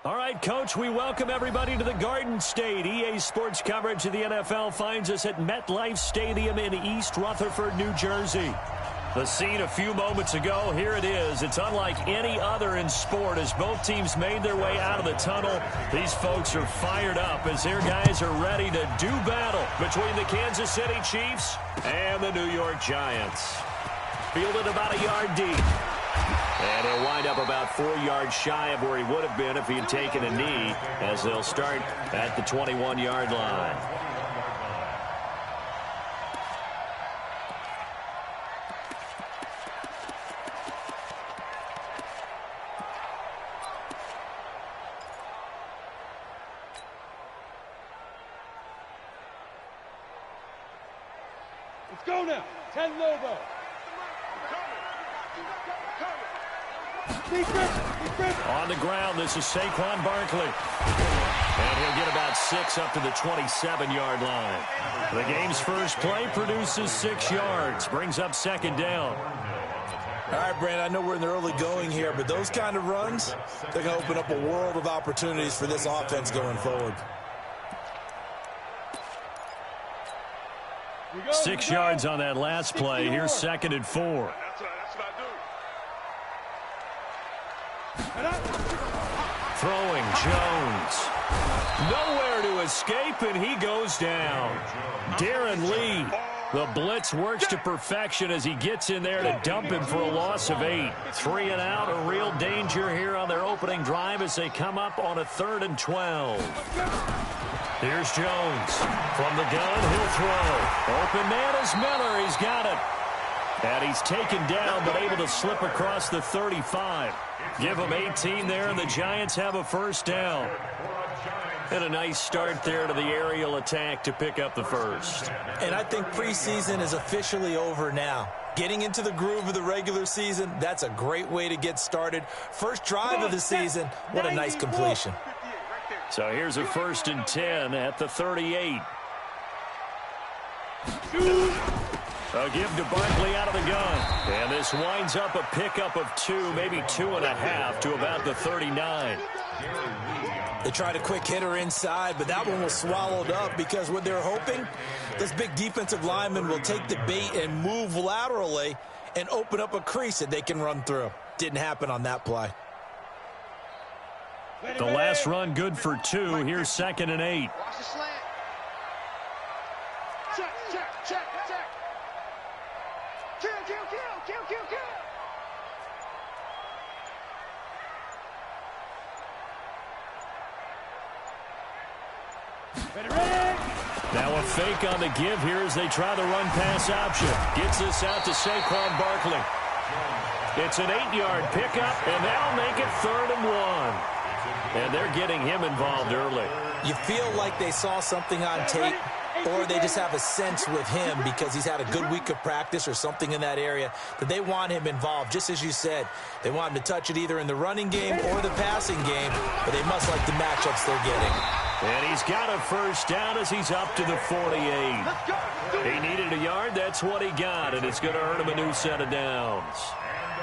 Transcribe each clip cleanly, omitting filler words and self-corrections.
All right, Coach, we welcome everybody to the Garden State. EA Sports coverage of the NFL finds us at MetLife Stadium in East Rutherford, New Jersey. The scene a few moments ago, here it is. It's unlike any other in sport as both teams made their way out of the tunnel. These folks are fired up as their guys are ready to do battle between the Kansas City Chiefs and the New York Giants. Fielded about a yard deep. And he'll wind up about 4 yards shy of where he would have been if he had taken a knee, as they'll start at the 21-yard line. Let's go now. 10 Lobo. On the ground, this is Saquon Barkley. And he'll get about 6 up to the 27-yard line. The game's first play produces 6 yards, brings up second down. All right, Brandon, I know we're in the early going here, but those kind of runs, they're going to open up a world of opportunities for this offense going forward. 6 yards on that last play. Here's 2nd and 4. Throwing Jones. Nowhere to escape, and he goes down. Darren Lee. The blitz works to perfection as he gets in there to dump him for a loss of 8. 3 and out, a real danger here on their opening drive as they come up on a 3rd and 12. Here's Jones. From the gun, he'll throw. Open man is Miller. He's got it. And he's taken down, but able to slip across the 35. Give him 18 there, and the Giants have a first down. And a nice start there to the aerial attack to pick up the first. And I think preseason is officially over now. Getting into the groove of the regular season, that's a great way to get started. First drive of the season, what a nice completion. So here's a 1st and 10 at the 38. A give to Barkley out of the gun. And this winds up a pickup of 2, maybe 2.5 to about the 39. They tried a quick hitter inside, but that one was swallowed up because what they're hoping, this big defensive lineman will take the bait and move laterally and open up a crease that they can run through. Didn't happen on that play. The last run good for 2. Here's 2nd and 8. Watch the slant. Check, check, check, check. Kill, kill, kill, kill, kill, kill. Ready, ready. Now a fake on the give here as they try the run-pass option. Gets this out to Saquon Barkley. It's an 8-yard pickup, and that'll make it 3rd and 1. And they're getting him involved early. You feel like they saw something on tape, or they just have a sense with him because he's had a good week of practice or something in that area that they want him involved. Just as you said, they want him to touch it either in the running game or the passing game, but they must like the matchups they're getting. And he's got a first down as he's up to the 48. He needed a yard. That's what he got, and it's going to earn him a new set of downs.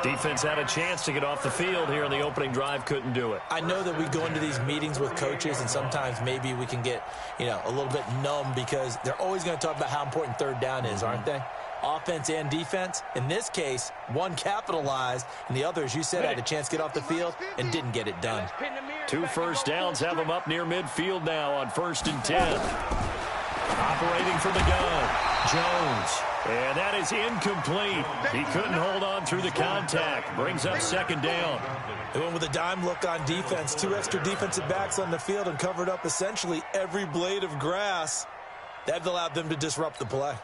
Defense had a chance to get off the field here in the opening drive, couldn't do it. I know that we go into these meetings with coaches, and sometimes maybe we can get, a little bit numb because they're always going to talk about how important 3rd down is, aren't they? Offense and defense. In this case, one capitalized, and the other, as you said, had a chance to get off the field and didn't get it done. 2 first downs have him up near midfield now on 1st and 10. Operating from the gun, Jones. And that is incomplete. He couldn't hold on through the contact. Brings up 2nd down. They went with a dime look on defense. 2 extra defensive backs on the field and covered up essentially every blade of grass. That allowed them to disrupt the play.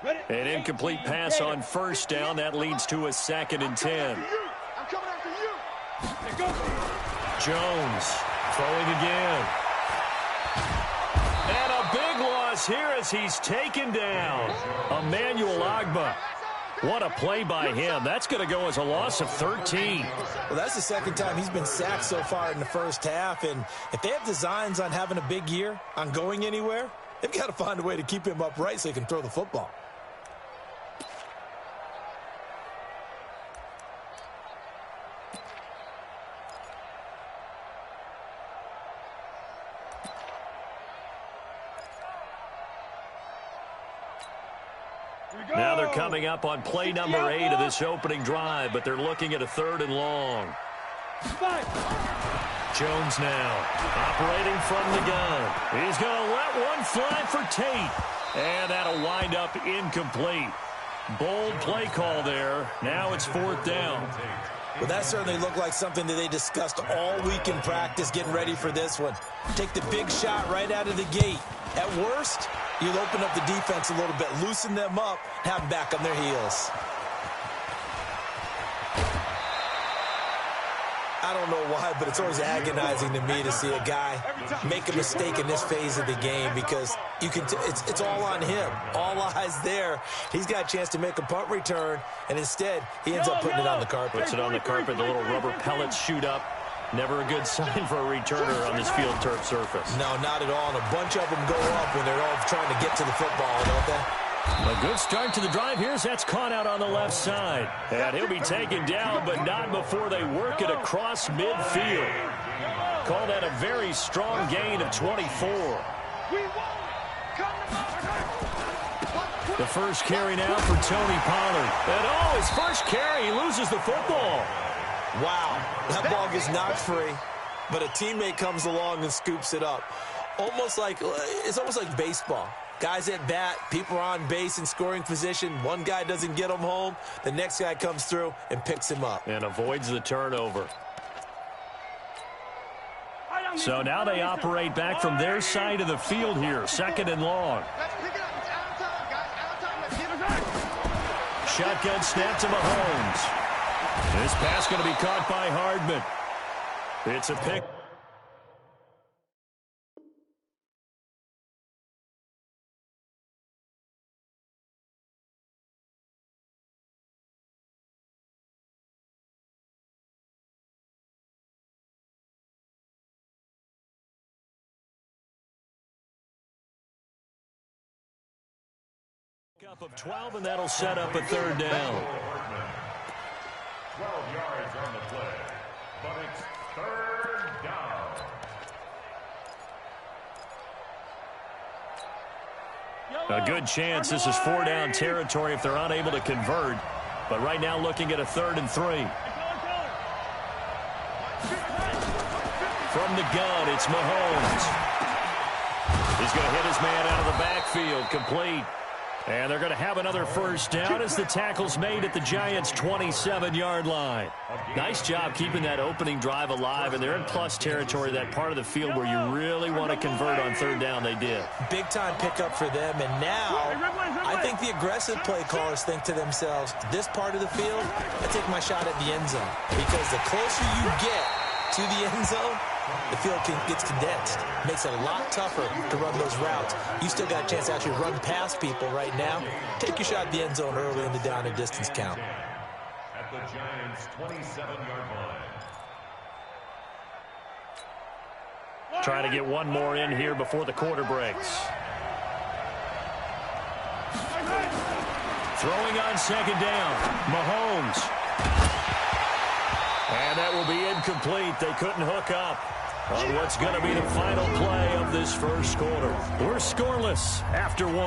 An incomplete pass on 1st down. That leads to a 2nd and 10. I'm coming after you. Jones throwing again. And a big loss here as he's taken down. Emmanuel Ogbah. What a play by him. That's going to go as a loss of 13. Well, that's the 2nd time he's been sacked so far in the first half. And if they have designs on having a big year, on going anywhere, they've got to find a way to keep him upright so he can throw the football. Now they're coming up on play number 8 of this opening drive, but they're looking at a 3rd and long. Jones now operating from the gun. He's going to let one fly for Tate. And that'll wind up incomplete. Bold play call there. Now it's 4th down. Well, that certainly looked like something that they discussed all week in practice, getting ready for this one. Take the big shot right out of the gate. At worst, you'll open up the defense a little bit, loosen them up, have them back on their heels. I don't know why, but it's always agonizing to me to see a guy make a mistake in this phase of the game because you can it's all on him. All eyes there. He's got a chance to make a punt return, and instead he ends up putting it on the carpet. Puts it on the carpet. The little rubber pellets shoot up. Never a good sign for a returner on this field turf surface. No, not at all. And a bunch of them go up when they're all trying to get to the football, don't they? A good start to the drive here. That's caught out on the left side. And he'll be taken down, but not before they work it across midfield. Call that a very strong gain of 24. The first carry now for Tony Pollard. And his first carry, he loses the football. Wow, that ball gets knocked free, but a teammate comes along and scoops it up. It's almost like baseball. Guys at bat, people are on base in scoring position. One guy doesn't get him home. The next guy comes through and picks him up. And avoids the turnover. So now they operate back from their side of the field here. 2nd and long. Shotgun snap to Mahomes. This pass going to be caught by Hardman. It's a pick. Up of 12, and that'll set up a 3rd down. 12 yards on the play, but it's 3rd down. A good chance this is 4-down territory if they're unable to convert. But right now looking at a 3rd and 3. From the gun, it's Mahomes. He's going to hit his man out of the backfield, complete. And they're going to have another 1st down as the tackle's made at the Giants' 27-yard line. Nice job keeping that opening drive alive, and they're in plus territory, that part of the field where you really want to convert on 3rd down. They did. Big-time pickup for them, and now I think the aggressive play callers think to themselves, this part of the field, I take my shot at the end zone. Because the closer you get to the end zone, the field gets condensed. Makes it a lot tougher to run those routes. You still got a chance to actually run past people right now. Take your shot at the end zone early in the down and distance count. At the Giants' 27-yard line. Trying to get one more in here before the quarter breaks. Throwing on 2nd down. Mahomes. And that will be incomplete. They couldn't hook up on what's going to be the final play of this 1st quarter. We're scoreless after 1.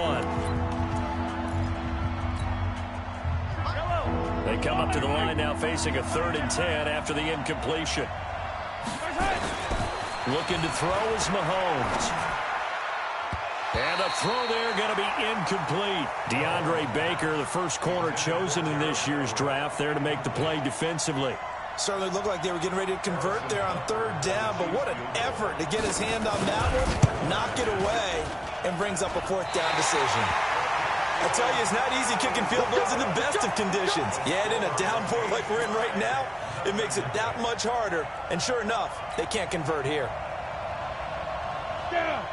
They come up to the line now facing a 3rd and 10 after the incompletion. Looking to throw is Mahomes. And a throw there going to be incomplete. DeAndre Baker, the first corner chosen in this year's draft, there to make the play defensively. Certainly looked like they were getting ready to convert there on 3rd down, but what an effort to get his hand on that one, knock it away, and brings up a 4th down decision. I tell you, it's not easy kicking field goals in the best of conditions. Yet in a downpour like we're in right now, it makes it that much harder, and sure enough, they can't convert here.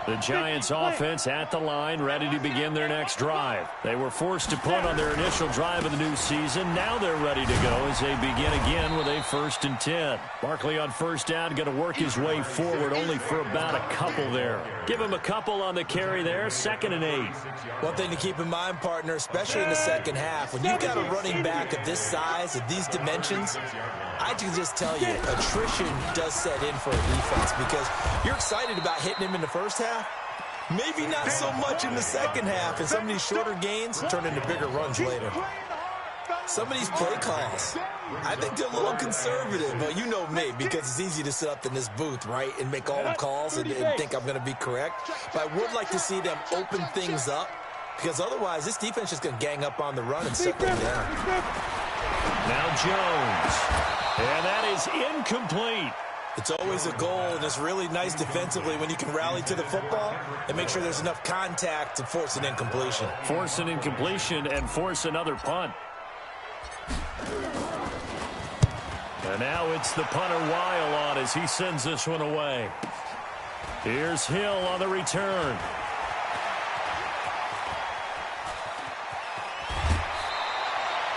The Giants offense at the line, ready to begin their next drive. They were forced to punt on their initial drive of the new season. Now they're ready to go as they begin again with a 1st and 10. Barkley on 1st down, going to work his way forward only for about a couple there. Give him a couple on the carry there, 2nd and 8. One thing to keep in mind, partner, especially in the second half, when you've got a running back of this size, of these dimensions, I can just tell you, attrition does set in for a defense because you're excited about hitting him in the first half, Maybe not so much in the second half, and some of these shorter gains turn into bigger runs later. Some of these play calls, I think they're a little conservative, but you know me, because it's easy to sit up in this booth, right, and make all the calls and think I'm going to be correct. But I would like to see them open things up, because otherwise this defense is going to gang up on the run and set them down. Now Jones, and that is incomplete. It's always a goal, and it's really nice defensively when you can rally to the football and make sure there's enough contact to force an incompletion. Force an incompletion and force another punt. And now it's the punter Weil on as he sends this one away. Here's Hill on the return.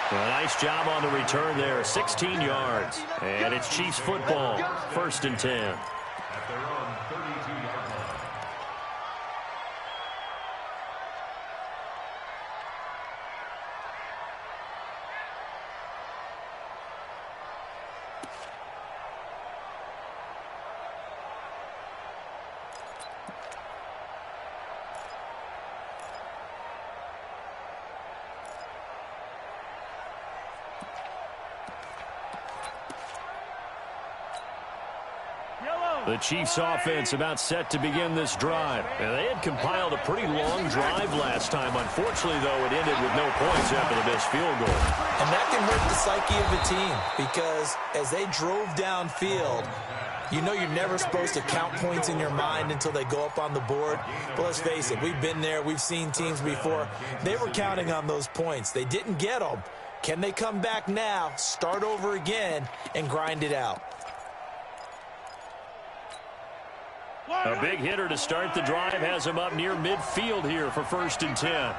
A nice job on the return there, 16 yards. And it's Chiefs football, 1st and 10. At their own 32-yard line. The Chiefs offense about set to begin this drive. And they had compiled a pretty long drive last time. Unfortunately, though, it ended with no points after the missed field goal. And that can hurt the psyche of the team, because as they drove downfield, you know you're never supposed to count points in your mind until they go up on the board. But let's face it, we've been there. We've seen teams before. They were counting on those points. They didn't get them. Can they come back now, start over again, and grind it out? A big hitter to start the drive has him up near midfield here for 1st and 10.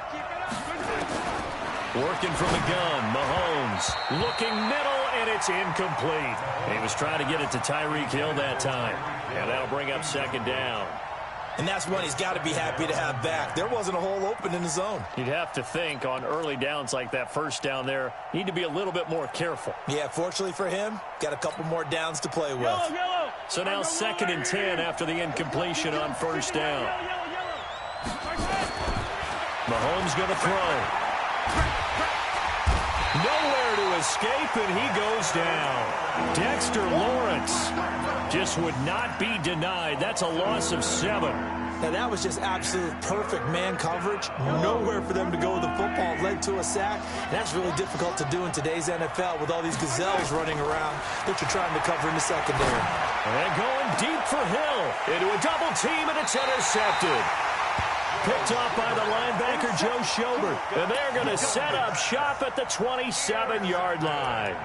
Working from the gun, Mahomes looking middle, and it's incomplete. He was trying to get it to Tyreek Hill that time, and that'll bring up 2nd down. And that's one he's got to be happy to have back. There wasn't a hole open in the zone. You'd have to think on early downs like that, 1st down there, need to be a little bit more careful. Yeah, fortunately for him, got a couple more downs to play with. So now 2nd and 10 after the incompletion on 1st down. Mahomes going to throw. Nowhere to escape, and he goes down. Dexter Lawrence just would not be denied. That's a loss of 7. Now, that was just absolute perfect man coverage. Nowhere for them to go with the football. Led to a sack. And that's really difficult to do in today's NFL with all these gazelles running around that you're trying to cover in the secondary. And going deep for Hill. Into a double team, and it's intercepted. Picked off by the linebacker, Joe Schobert. And they're going to set up shop at the 27-yard line.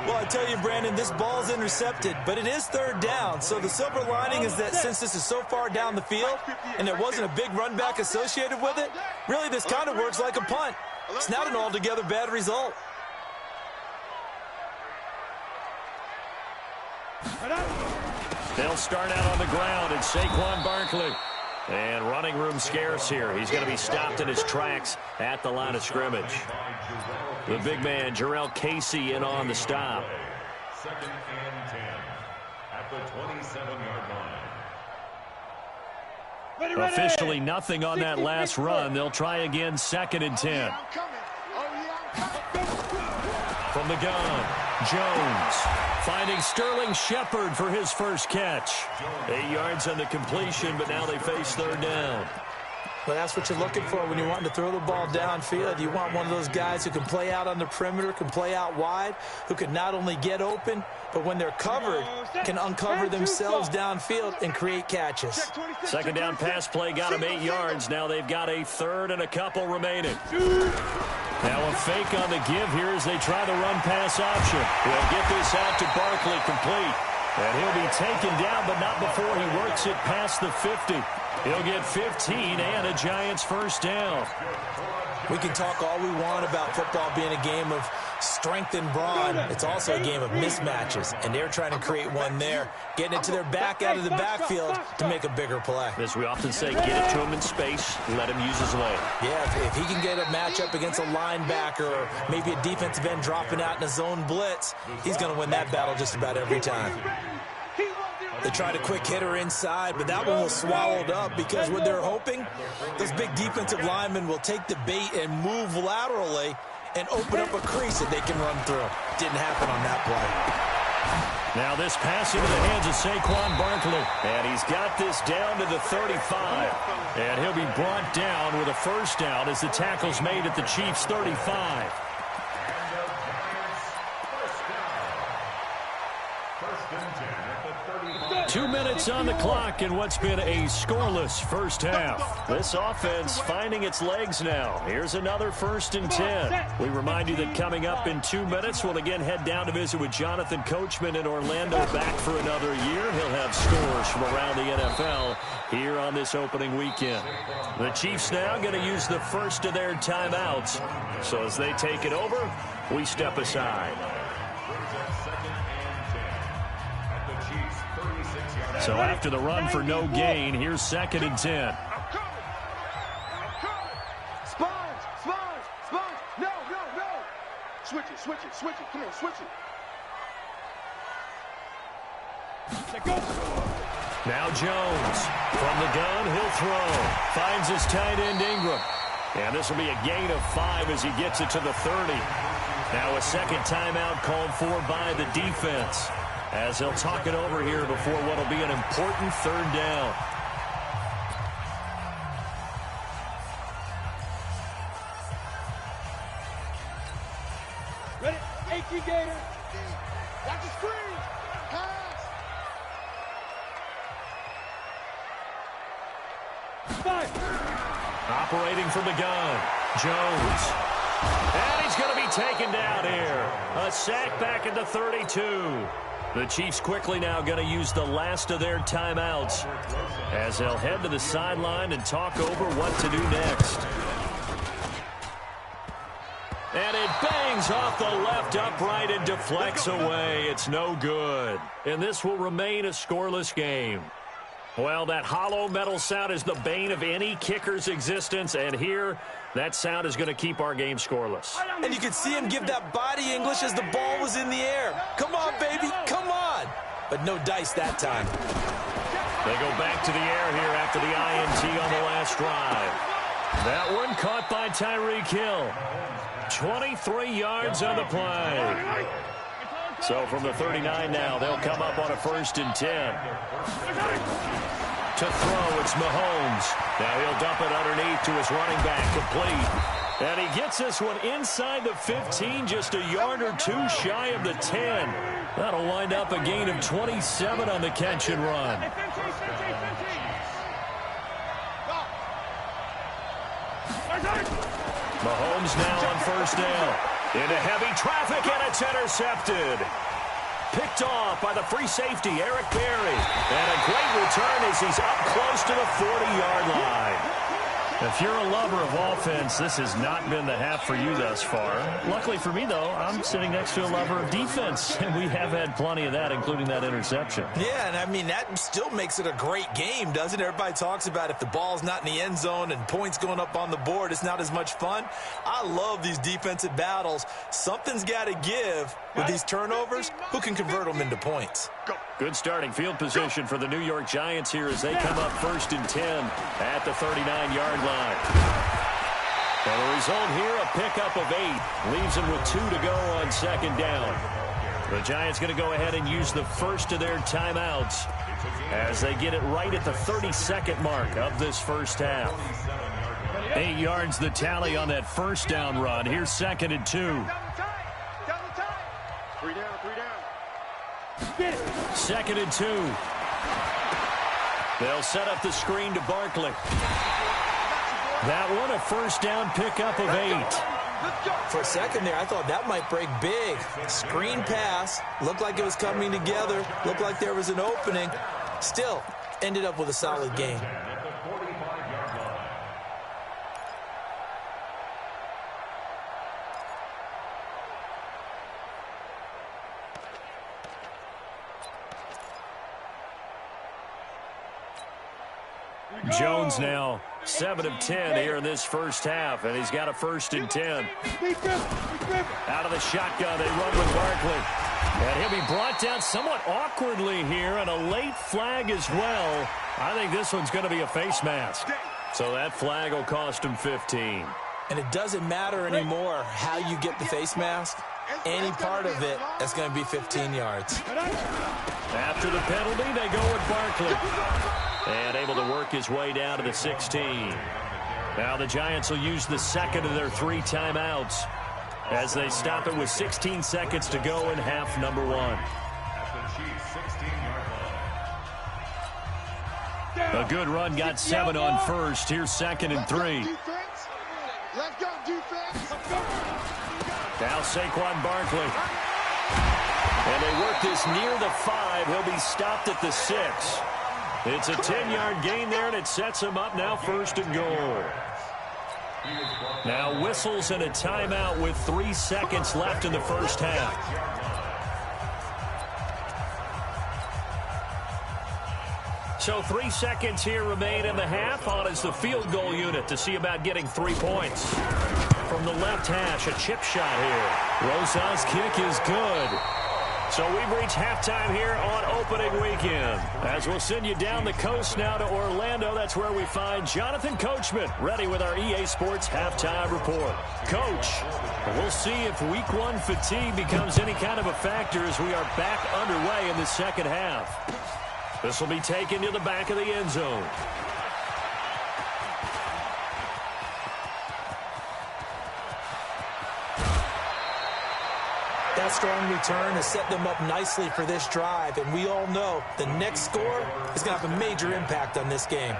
Well, I tell you, Brandon, this ball's intercepted, but it is 3rd down. So the silver lining is that since this is so far down the field and there wasn't a big run back associated with it, really this kind of works like a punt. It's not an altogether bad result. They'll start out on the ground, and Saquon Barkley. And running room scarce here. He's going to be stopped in his tracks at the line of scrimmage. The big man, Jarrell Casey, in on the stop. 2nd and 10 at the 27-yard line. Officially nothing on that last run. They'll try again, 2nd and 10. From the gun, Jones finding Sterling Shepard for his first catch. 8 yards on the completion, but now they face 3rd down. Well, that's what you're looking for when you're wanting to throw the ball downfield. You want one of those guys who can play out on the perimeter, can play out wide, who can not only get open, but when they're covered, can uncover themselves downfield and create catches. 2nd down pass play got him 8 yards. Now they've got a 3rd and a couple remaining. Now a fake on the give here as they try the run pass option. They'll get this out to Barkley complete. And he'll be taken down, but not before he works it past the 50. He'll get 15 and a Giants 1st down. We can talk all we want about football being a game of strength and brawn. It's also a game of mismatches, and they're trying to create one there, getting it to their back out of the backfield to make a bigger play. As we often say, get it to him in space, let him use his leg. Yeah, if he can get a matchup against a linebacker or maybe a defensive end dropping out in a zone blitz, he's going to win that battle just about every time. They tried a quick hitter inside, but that one was swallowed up because what they're hoping, those big defensive linemen will take the bait and move laterally and open up a crease that they can run through. Didn't happen on that play. Now this pass into the hands of Saquon Barkley. And he's got this down to the 35. And he'll be brought down with a first down as the tackle's made at the Chiefs' 35. 2 minutes on the clock in what's been a scoreless first half. This offense finding its legs now. Here's another 1st and 10. We remind you that coming up in 2 minutes, we'll again head down to visit with Jonathan Coachman in Orlando, back for another year. He'll have scores from around the NFL here on this opening weekend. The Chiefs now going to use the first of their timeouts. So as they take it over, we step aside. So after the run for no gain, here's 2nd and 10. Sponge. No. Switch it. Come on, switch it. Now Jones from the gun, he'll throw. Finds his tight end Ingram. And this will be a gain of 5 as he gets it to the 30. Now a second timeout called for by the defense, as they'll talk it over here before what will be an important 3rd down. Ready? 18 Gator. Watch the screen. Pass. 5. Operating from the gun, Jones. And he's going to be taken down here. A sack back at the 32. The Chiefs quickly now going to use the last of their timeouts as they'll head to the sideline and talk over what to do next. And it bangs off the left upright and deflects away. It's no good. And this will remain a scoreless game. Well, that hollow metal sound is the bane of any kicker's existence, and here, that sound is going to keep our game scoreless. And you could see him give that body English as the ball was in the air. Come on, baby, come on. But no dice that time. They go back to the air here after the INT on the last drive. That one caught by Tyreek Hill. 23 yards on the play. So from the 39 now, they'll come up on a 1st and 10. To throw, it's Mahomes. Now he'll dump it underneath to his running back, complete. And he gets this one inside the 15, just a yard or 2 shy of the 10. That'll wind up a gain of 27 on the catch and run. Mahomes now on 1st down. Into heavy traffic, and it's intercepted. Picked off by the free safety, Eric Berry. And a great return as he's up close to the 40-yard line. If you're a lover of offense, this has not been the half for you thus far. Luckily for me, though, I'm sitting next to a lover of defense, and we have had plenty of that, including that interception. Yeah, and I mean, that still makes it a great game, doesn't it? Everybody talks about if the ball's not in the end zone and points going up on the board, it's not as much fun. I love these defensive battles. Something's got to give with these turnovers. Who can convert them into points? Good starting field position for the New York Giants here as they come up 1st and 10 at the 39-yard line. And the result here, a pickup of 8. Leaves them with 2 to go on 2nd down. The Giants going to go ahead and use the first of their timeouts as they get it right at the 32nd mark of this first half. 8 yards the tally on that 1st down run. Here's 2nd and 2. Double time. 3 down. 2nd and 2. They'll set up the screen to Barkley. That one, a 1st down pickup of 8. For a second there, I thought that might break big. Screen pass. Looked like it was coming together. Looked like there was an opening. Still, ended up with a solid game. Jones now 7 of 10 here in this first half, and he's got a 1st and 10. Out of the shotgun, they run with Barkley. And he'll be brought down somewhat awkwardly here, and a late flag as well. I think this one's going to be a face mask. So that flag will cost him 15. And it doesn't matter anymore how you get the face mask. Any part of it, that's going to be 15 yards. After the penalty, they go with Barkley. And able to work his way down to the 16. Now the Giants will use the second of their 3 timeouts as they stop it with 16 seconds to go in half number 1. A good run got 7 on first. Here's 2nd and 3. Let's go, defense. Now Saquon Barkley. And they work this near the 5. He'll be stopped at the 6. It's a 10-yard gain there, and it sets him up now 1st and goal. Now whistles and a timeout with 3 seconds left in the first half. So 3 seconds here remain in the half. On is the field goal unit to see about getting 3 points. From the left hash, a chip shot here. Rosas' kick is good. So we've reached halftime here on opening weekend. As we'll send you down the coast now to Orlando, that's where we find Jonathan Coachman ready with our EA Sports halftime report. Coach, we'll see if week 1 fatigue becomes any kind of a factor as we are back underway in the second half. This will be taken to the back of the end zone. That strong return has set them up nicely for this drive, and we all know the next score is going to have a major impact on this game.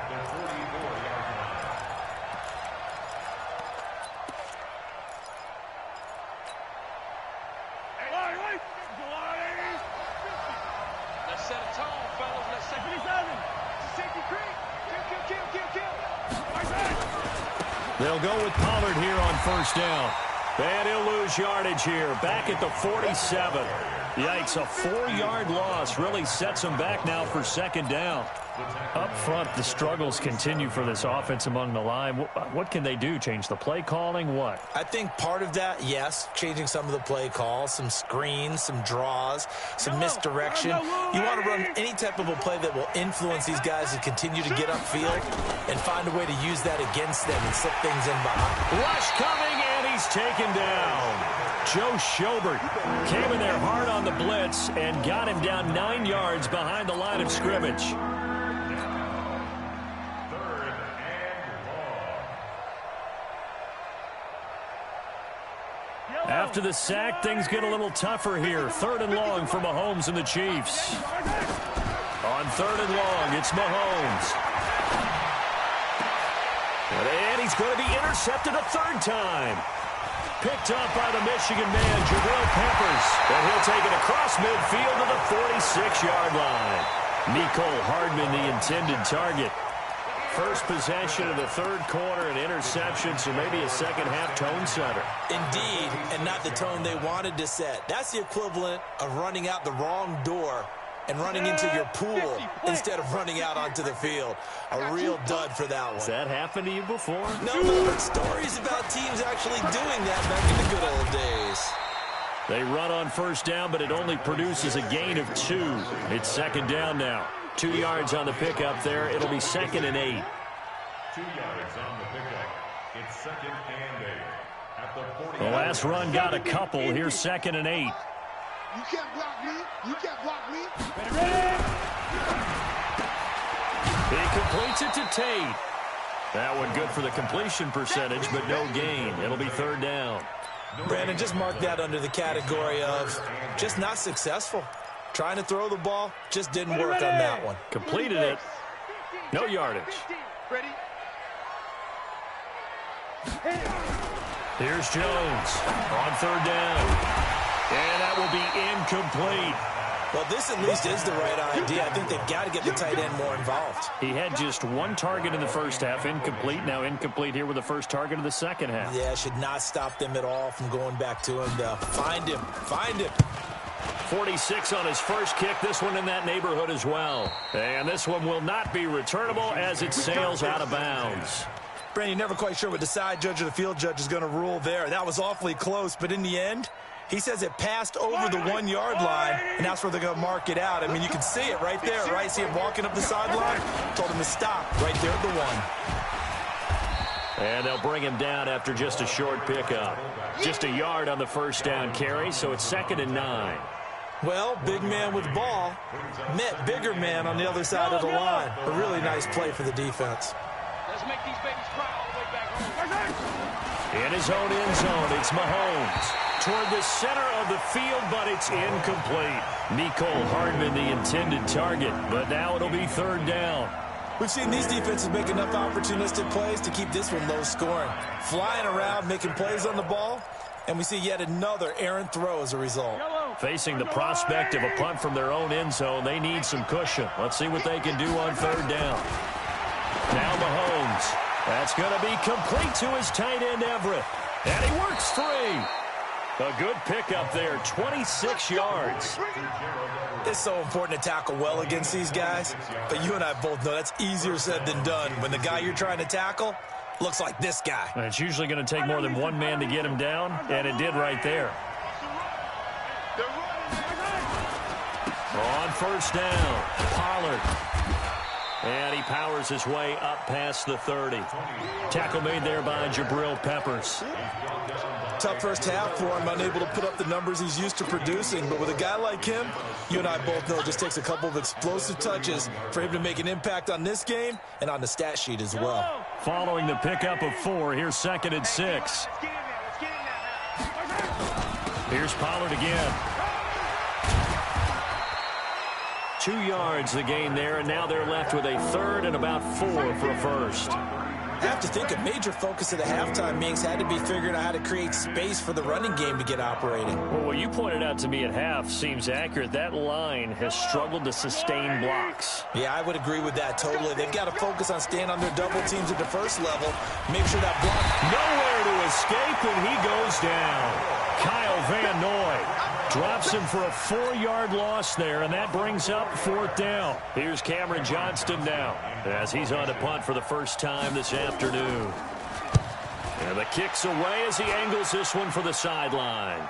Let's set a tone, fellas. Let's set it. Safety creek. Kill. They'll go with Pollard here on first down. And he'll lose yardage here, back at the 47. Yikes, a 4-yard loss really sets him back now for 2nd down. Up front, the struggles continue for this offense among the line. What can they do? Change the play calling? What? I think part of that, yes, changing some of the play calls, some screens, some draws, some misdirection. You want to run any type of a play that will influence these guys to continue to get upfield and find a way to use that against them and slip things in behind. Rush coming, and he's taken down. Joe Schobert came in there hard on the blitz and got him down 9 yards behind the line of scrimmage. After the sack, things get a little tougher here. 3rd and long for Mahomes and the Chiefs. On 3rd and long, it's Mahomes. And he's going to be intercepted a 3rd time. Picked up by the Michigan man, Jabril Peppers. And he'll take it across midfield to the 46-yard line. Nicole Hardman, the intended target. First possession of the 3rd quarter, an interception, so maybe a second-half tone setter. Indeed, and not the tone they wanted to set. That's the equivalent of running out the wrong door and running into your pool instead of running out onto the field. A real dud for that one. Has that happened to you before? No, but stories about teams actually doing that back in the good old days. They run on first down, but it only produces a gain of 2. It's 2nd down now. 2 yards on the pickup there. It'll be 2nd and 8. 2 yards on the pickup. It's 2nd and 8. At the 40. The last run got a couple. Here's 2nd and 8. You can't block me. You can't block me. He completes it to Tate. That one good for the completion percentage, but no gain. It'll be 3rd down. Brandon, just mark that under the category of just not successful. Trying to throw the ball, just didn't work on that one. Completed it. No yardage. Ready? Here's Jones on 3rd down. And that will be incomplete. Well, this at least is the right idea. I think they've got to get the tight end more involved. He had just 1 target in the first half, incomplete. Now incomplete here with the first target of the second half. Yeah, should not stop them at all from going back to him, though. Find him. Find him. 46 on his first kick. This one in that neighborhood as well. And this one will not be returnable as it sails out of bounds. Brandon, you're never quite sure what the side judge or the field judge is going to rule there. That was awfully close, but in the end, He says it passed over the 1-yard line, and that's where they're going to mark it out. I mean, you can see it right there, right? See him walking up the sideline? Told him to stop right there at the 1. And they'll bring him down after just a short pickup. Just a yard on the first down carry, so it's 2nd and 9. Well, big man with ball met bigger man on the other side of the line. A really nice play for the defense. Let's make these babies cry all the way back home. In his own end zone, it's Mahomes. Toward the center of the field, but it's incomplete. Mecole Hardman, the intended target, but now it'll be 3rd down. We've seen these defenses make enough opportunistic plays to keep this one low scoring. Flying around, making plays on the ball, and we see yet another errant throw as a result. Facing the prospect of a punt from their own end zone, they need some cushion. Let's see what they can do on 3rd down. Now Mahomes. That's going to be complete to his tight end, Everett. And he works free. A good pickup there, 26 yards. It's so important to tackle well against these guys, but you and I both know that's easier said than done when the guy you're trying to tackle looks like this guy. And it's usually going to take more than one man to get him down, and it did right there. On 1st down, Pollard. And he powers his way up past the 30. Tackle made there by Jabril Peppers. Tough first half for him, unable to put up the numbers he's used to producing. But with a guy like him, you and I both know it just takes a couple of explosive touches for him to make an impact on this game and on the stat sheet as well. Following the pickup of 4, here's 2nd and 6. Here's Pollard again. 2 yards the gain there, and now they're left with a 3rd and about 4 for a first. I have to think a major focus of the halftime meetings had to be figuring out how to create space for the running game to get operating. Well, what you pointed out to me at half seems accurate. That line has struggled to sustain blocks. Yeah, I would agree with that totally. They've got to focus on staying on their double teams at the first level. Make sure that block... Nowhere to escape, and he goes down. Kyle Van Noy drops him for a 4-yard loss there, and that brings up 4th down. Here's Cameron Johnston now as he's on to punt for the first time this afternoon. And the kick's away as he angles this one for the sideline.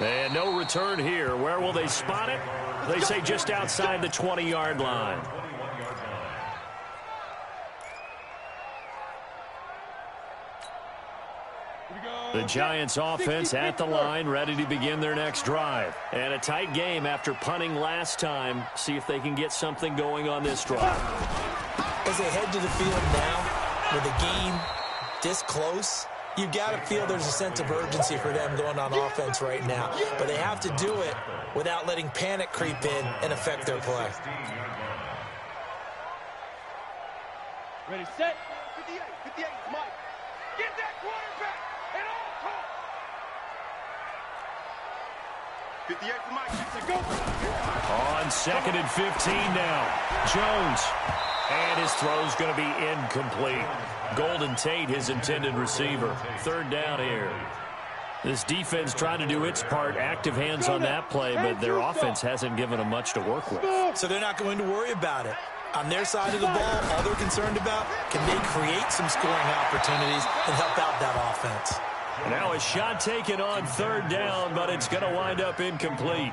And no return here. Where will they spot it? They say just outside the 20-yard line. The Giants offense at the line, ready to begin their next drive. And a tight game after punting last time. See if they can get something going on this drive. As they head to the field now, with the game this close, you've got to feel there's a sense of urgency for them going on offense right now. But they have to do it without letting panic creep in and affect their play. Ready, set. 58, 58, Mike. Get that quarterback at all costs. 58 for Mike. Go. On 2nd and 15 now. Jones. And his throw's going to be incomplete. Golden Tate, his intended receiver. 3rd down here. This defense trying to do its part. Active hands on that play, but their offense hasn't given them much to work with. So they're not going to worry about it. On their side of the ball, all they're concerned about, can they create some scoring opportunities and help out that offense? Now a shot taken on 3rd down, but it's going to wind up incomplete.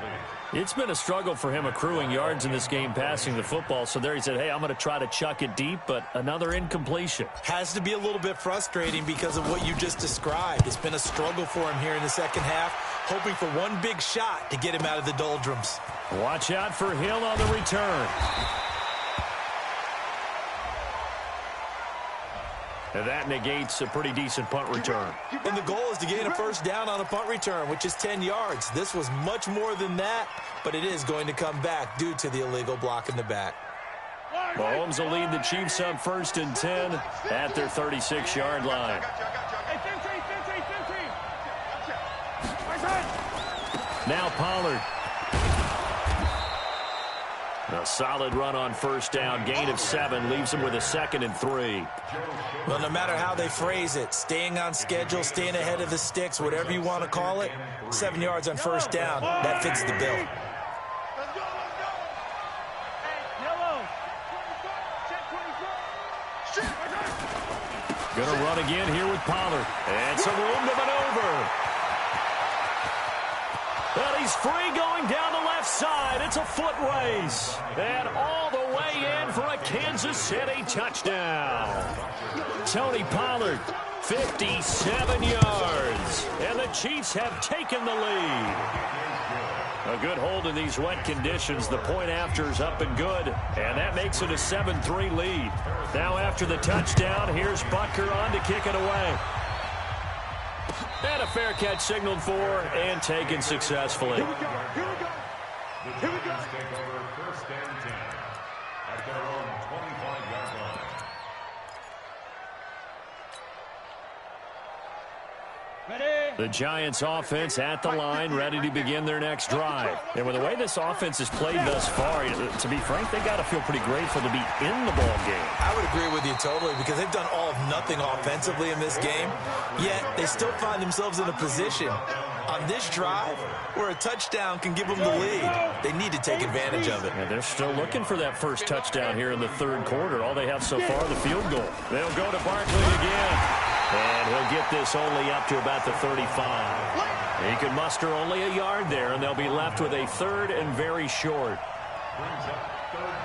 It's been a struggle for him accruing yards in this game passing the football. So there he said, hey, I'm going to try to chuck it deep, but another incompletion. Has to be a little bit frustrating because of what you just described. It's been a struggle for him here in the second half, hoping for one big shot to get him out of the doldrums. Watch out for Hill on the return. And that negates a pretty decent punt return. And the goal is to gain a first down on a punt return, which is 10 yards. This was much more than that, but it is going to come back due to the illegal block in the back. Mahomes will lead the Chiefs up 1st and 10 at their 36-yard line. Now Pollard. A solid run on 1st down. Gain of 7 leaves him with a 2nd and 3. Well, no matter how they phrase it, staying on schedule, staying ahead of the sticks, whatever you want to call it, 7 yards on 1st down, that fits the bill. Going to run again here with Pollard. And some room to maneuver. Well, he's free going down the left side. It's a foot race. And all the way in for a Kansas City touchdown. Tony Pollard, 57 yards. And the Chiefs have taken the lead. A good hold in these wet conditions. The point after is up and good. And that makes it a 7-3 lead. Now after the touchdown, here's Butker on to kick it away. And a fair catch signaled for and taken successfully. Here we go. Here we go. Here we go. Take over first and 10 at their own 25-yard line. The Giants offense at the line, ready to begin their next drive. And with the way this offense has played thus far, to be frank, they got to feel pretty grateful to be in the ball game. I would agree with you totally because they've done all of nothing offensively in this game, yet they still find themselves in a position on this drive where a touchdown can give them the lead. They need to take advantage of it. And they're still looking for that first touchdown here in the third quarter. All they have so far, the field goal. They'll go to Barkley again. And he'll get this only up to about the 35. He can muster only a yard there, and they'll be left with a third and very short. Brings up third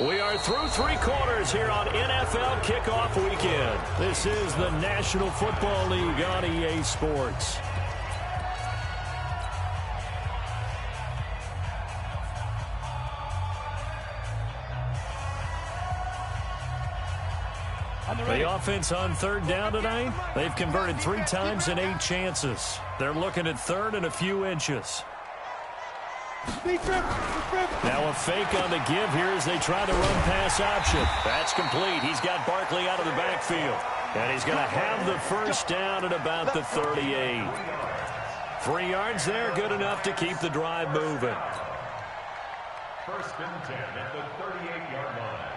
down. We are through three quarters here on NFL Kickoff Weekend. This is the National Football League on EA Sports. The offense on third down tonight, they've converted 3 times in 8 chances. They're looking at third and a few inches. Now a fake on the give here as they try the run pass option. That's complete. He's got Barkley out of the backfield. And he's going to have the first down at about the 38. 3 yards there, good enough to keep the drive moving. First and 10 at the 38-yard line.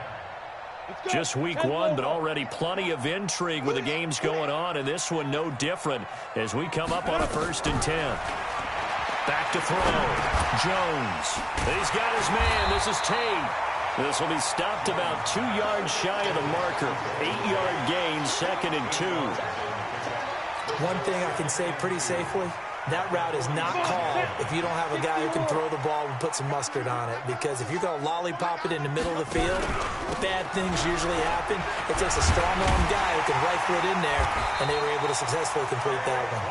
Just week 1, but already plenty of intrigue with the games going on, and this one no different as we come up on a first and 10. Back to throw. Jones. He's got his man. This is Tate. This will be stopped about 2 yards shy of the marker. 8-yard gain, second and 2. One thing I can say pretty safely, that route is not called if you don't have a guy who can throw the ball and put some mustard on it. Because if you're going to lollipop it in the middle of the field, bad things usually happen. It takes a strong-arm guy who can rifle it in there, and they were able to successfully complete that one.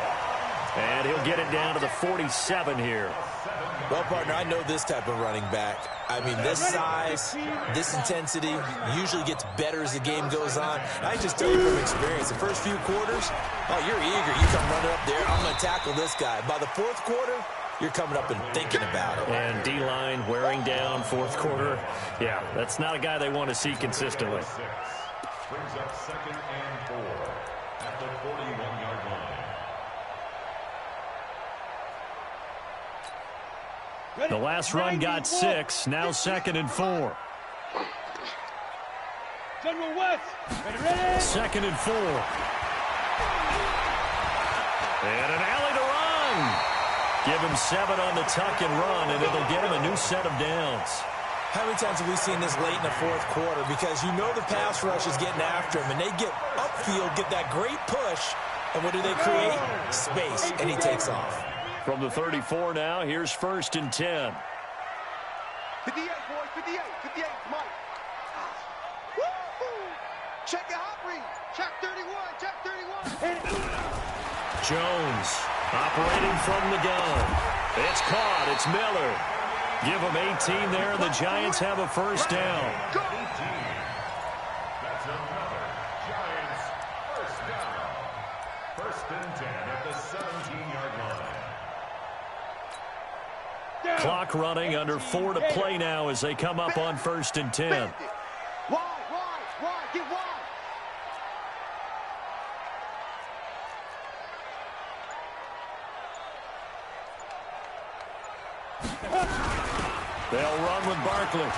And he'll get it down to the 47 here. Well, partner, I know this type of running back. I mean, this size, this intensity usually gets better as the game goes on. And I just tell you from experience, the first few quarters, oh, you're eager. You come running up there, I'm going to tackle this guy. By the fourth quarter, you're coming up and thinking about it. And D-line wearing down fourth quarter. Yeah, that's not a guy they want to see consistently. Brings up second and 4 at the 41-yard line. The last run got 6, now second and 4. General West, ready? Second and 4. And an alley to run. Give him 7 on the tuck and run, and it'll get him a new set of downs. How many times have we seen this late in the fourth quarter? Because you know the pass rush is getting after him, and they get upfield, get that great push, and what do they create? Space, and he takes off. From the 34 now, here's first and 10. 58, boys, 58, 58, Mike. Woo! Check your hot read. Check 31, check 31. Jones operating from the gun. It's caught. It's Miller. Give him 18 there, and the Giants have a first down. Go! That's another Giants first down. First and 10 at the 17-yard line. Clock running, under 4 to play now as they come up on first and 10. Wide, get wide. They'll run with Barkley.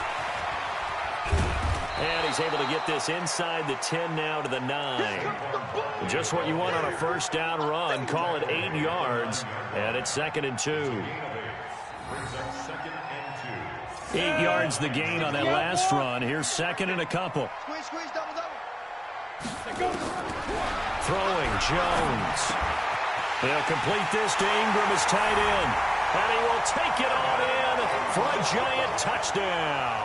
And he's able to get this inside the 10 now to the 9. Just what you want on a first down run. Call it 8 yards, and it's second and 2. 8 yards the gain on that last run. Here's second and a couple. Squeeze, double. Throwing Jones. They'll complete this to Ingram as tight end. And he will take it on in for a Giant touchdown.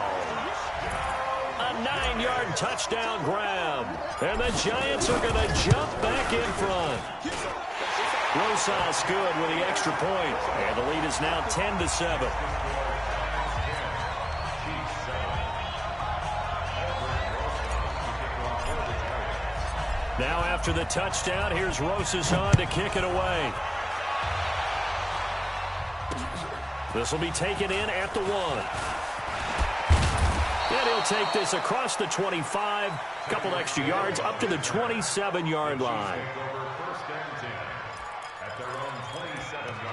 A 9-yard touchdown grab. And the Giants are going to jump back in front. Rosas good with the extra point. And the lead is now 10-7. Now after the touchdown, here's Rosas on to kick it away. This will be taken in at the 1. And he'll take this across the 25. A couple extra yards up to the 27-yard line. At their own 27-yard line.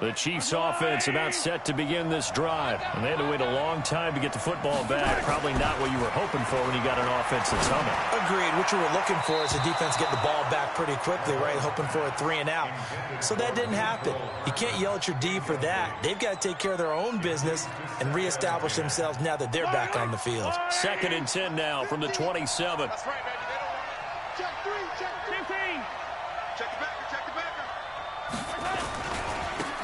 The Chiefs offense about set to begin this drive. And they had to wait a long time to get the football back. Probably not what you were hoping for when you got an offense that's humming. Agreed. What you were looking for is the defense get the ball back pretty quickly, right? Hoping for a 3 and out. So that didn't happen. You can't yell at your D for that. They've got to take care of their own business and reestablish themselves now that they're back on the field. 2nd and 10 now from the 27. That's right, man. Check 3, check 15. Check the backer, check the backer.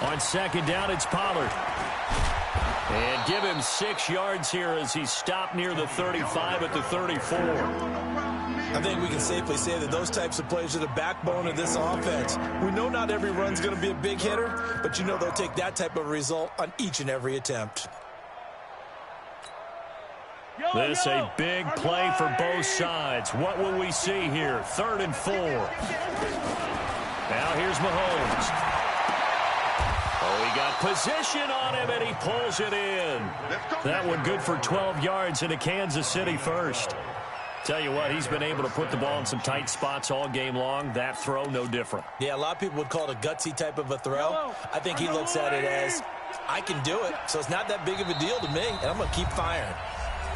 On 2nd down, it's Pollard. And give him 6 yards here as he's stopped near the 35 at the 34. I think we can safely say that those types of plays are the backbone of this offense. We know not every run's going to be a big hitter, but you know they'll take that type of result on each and every attempt. This a big play for both sides. What will we see here? 3rd and 4. Now here's Mahomes. Oh, he got position on him, and he pulls it in. That one good for 12 yards into Kansas City first. Tell you what, he's been able to put the ball in some tight spots all game long. That throw, no different. Yeah, a lot of people would call it a gutsy type of a throw. I think he looks at it as, I can do it, so it's not that big of a deal to me, and I'm going to keep firing.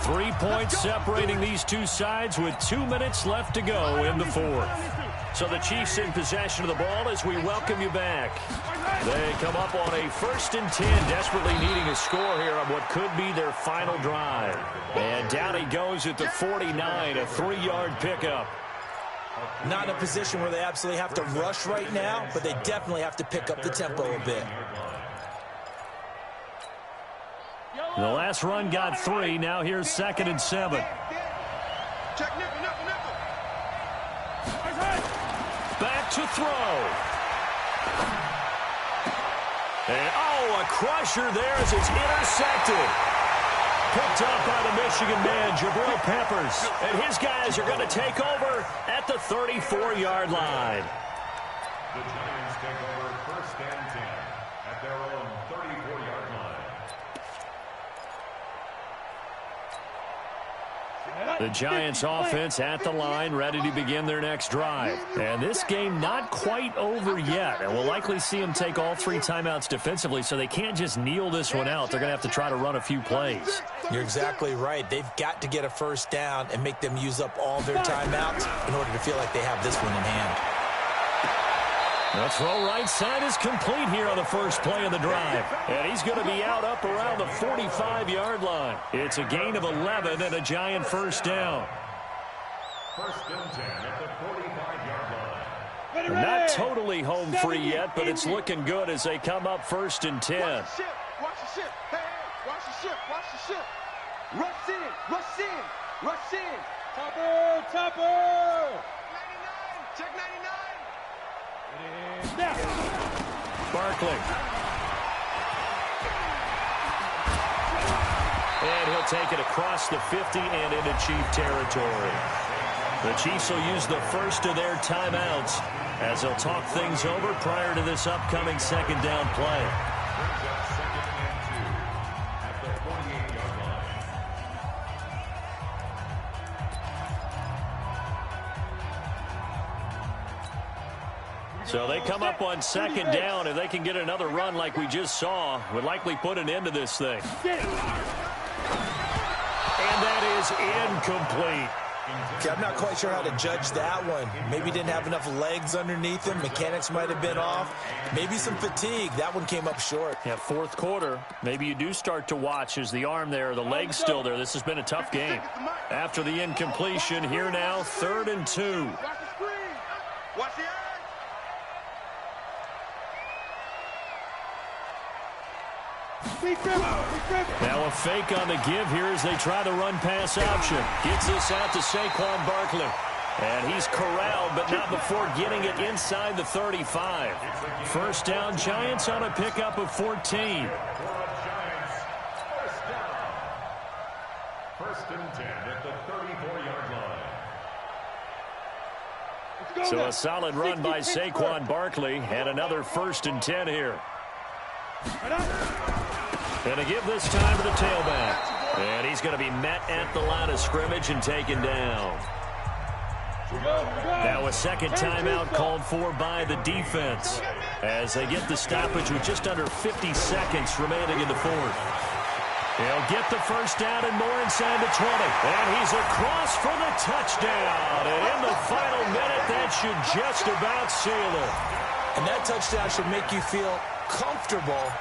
3 points separating these two sides with 2 minutes left to go in the 4th. So the Chiefs in possession of the ball as we welcome you back. They come up on a 1st and 10, desperately needing a score here on what could be their final drive. And down he goes at the 49, a 3-yard pickup. Not in a position where they absolutely have to rush right now, but they definitely have to pick up the tempo a bit. The last run got 3. Now here's 2nd and 7. Check nickel. Back to throw. And, a crusher there as it's intercepted. Picked up by the Michigan man, Jabril Peppers. And his guys are going to take over at the 34-yard line. The Giants take over 1st and 10 at their own 34-yard line. The Giants offense at the line, ready to begin their next drive. And this game not quite over yet. And we'll likely see them take all 3 timeouts defensively, so they can't just kneel this one out. They're going to have to try to run a few plays. You're exactly right. They've got to get a 1st down and make them use up all their timeouts in order to feel like they have this one in hand. The throw right side is complete here on the first play of the drive. And he's going to be out up around the 45-yard line. It's a gain of 11 and a Giant 1st down. 1st and 10 at the 45-yard line. Not totally home free yet, but it's looking good as they come up 1st and 10. Watch the ship. Hey, watch the ship. Rush in. Topper. 99. Check 99. Barkley. And he'll take it across the 50 and into Chief territory. The Chiefs will use the first of their timeouts as they'll talk things over prior to this upcoming 2nd down play. Brings up 2nd and 2 at the 48-yard line. So they come up on 2nd down. If they can get another run like we just saw, would likely put an end to this thing. And that is incomplete. Okay, I'm not quite sure how to judge that one. Maybe didn't have enough legs underneath him. Mechanics might have been off. Maybe some fatigue. That one came up short. Yeah, fourth quarter. Maybe you do start to watch as the arm there, the leg's still there. This has been a tough game. After the incompletion, here now, 3rd and 2. Watch the screen. Watch the eye. Now a fake on the give here as they try the run-pass option. Gets this out to Saquon Barkley. And he's corralled, but not before getting it inside the 35. First down, Giants on a pickup of 14. First and 10 at the 34-yard line. So a solid run by Saquon Barkley and another 1st and 10 here. And to give this time to the tailback. And he's going to be met at the line of scrimmage and taken down. Now a second timeout called for by the defense as they get the stoppage with just under 50 seconds remaining in the 4th. He'll get the first down and more inside the 20. And he's across for the touchdown. And in the final minute, that should just about seal it. And that touchdown should make you feel comfortable.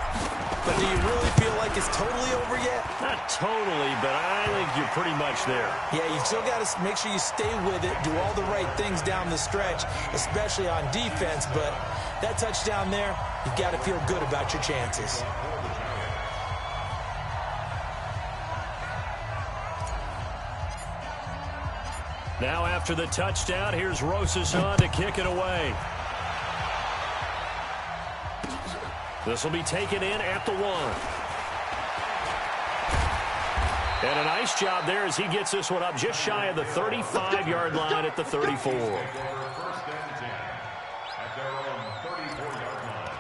But do you really feel like it's totally over yet? Not totally, but I think you're pretty much there. Yeah, you still got to make sure you stay with it, do all the right things down the stretch, especially on defense. But that touchdown there, you've got to feel good about your chances. Now after the touchdown, here's Rosas on to kick it away. This will be taken in at the 1. And a nice job there as he gets this one up just shy of the 35-yard line at the 34. First and 10 at their own 34-yard line.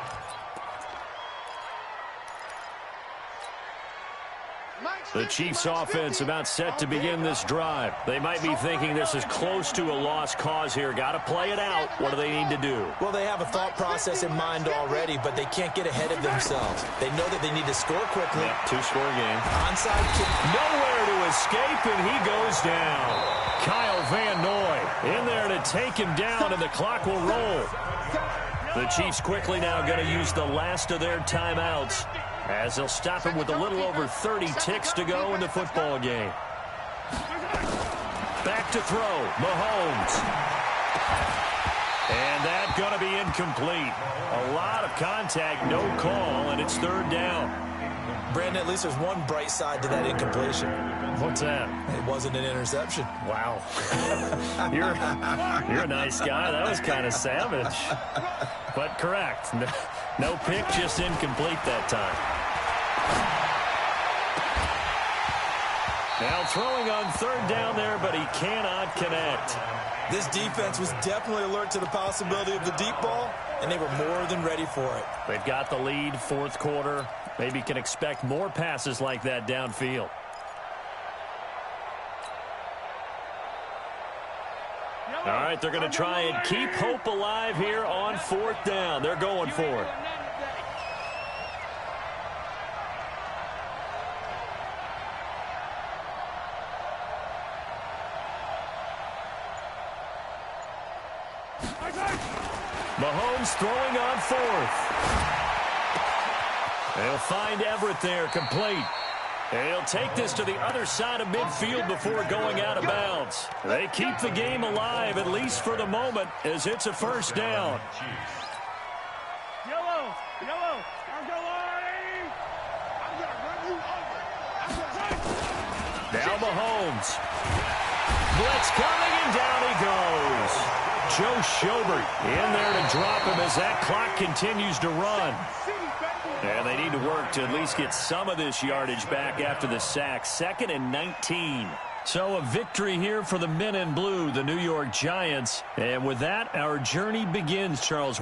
The Chiefs offense about set to begin this drive. They might be thinking this is close to a lost cause here. Got to play it out. What do they need to do? Well, they have a thought process in mind already, but they can't get ahead of themselves. They know that they need to score quickly. Yep, 2-score game. Onside kick. Nowhere to escape, and he goes down. Kyle Van Noy in there to take him down, and the clock will roll. The Chiefs quickly now going to use the last of their timeouts, as they'll stop him with a little over 30 ticks to go in the football game. Back to throw, Mahomes. And that's going to be incomplete. A lot of contact, no call, and it's 3rd down. Brandon, at least there's one bright side to that incompletion. What's that? It wasn't an interception. Wow. You're a nice guy. That was kind of savage. But correct. No pick, just incomplete that time. Now throwing on 3rd down there, but he cannot connect. This defense was definitely alert to the possibility of the deep ball, and they were more than ready for it. They've got the lead, 4th quarter. Maybe can expect more passes like that downfield. All right, they're going to try and keep hope alive here on 4th down. They're going for it. Mahomes throwing on 4th. They'll find Everett there, complete. And he'll take this to the other side of midfield before going out of bounds. They keep the game alive, at least for the moment, as it's a 1st down. Yellow, yellow, I'm going to run you over. Now Mahomes. Blitz coming, and down he goes. Joe Schobert in there to drop him as that clock continues to run. And they need to work to at least get some of this yardage back after the sack. 2nd and 19. So a victory here for the men in blue, the New York Giants. And with that, our journey begins, Charles.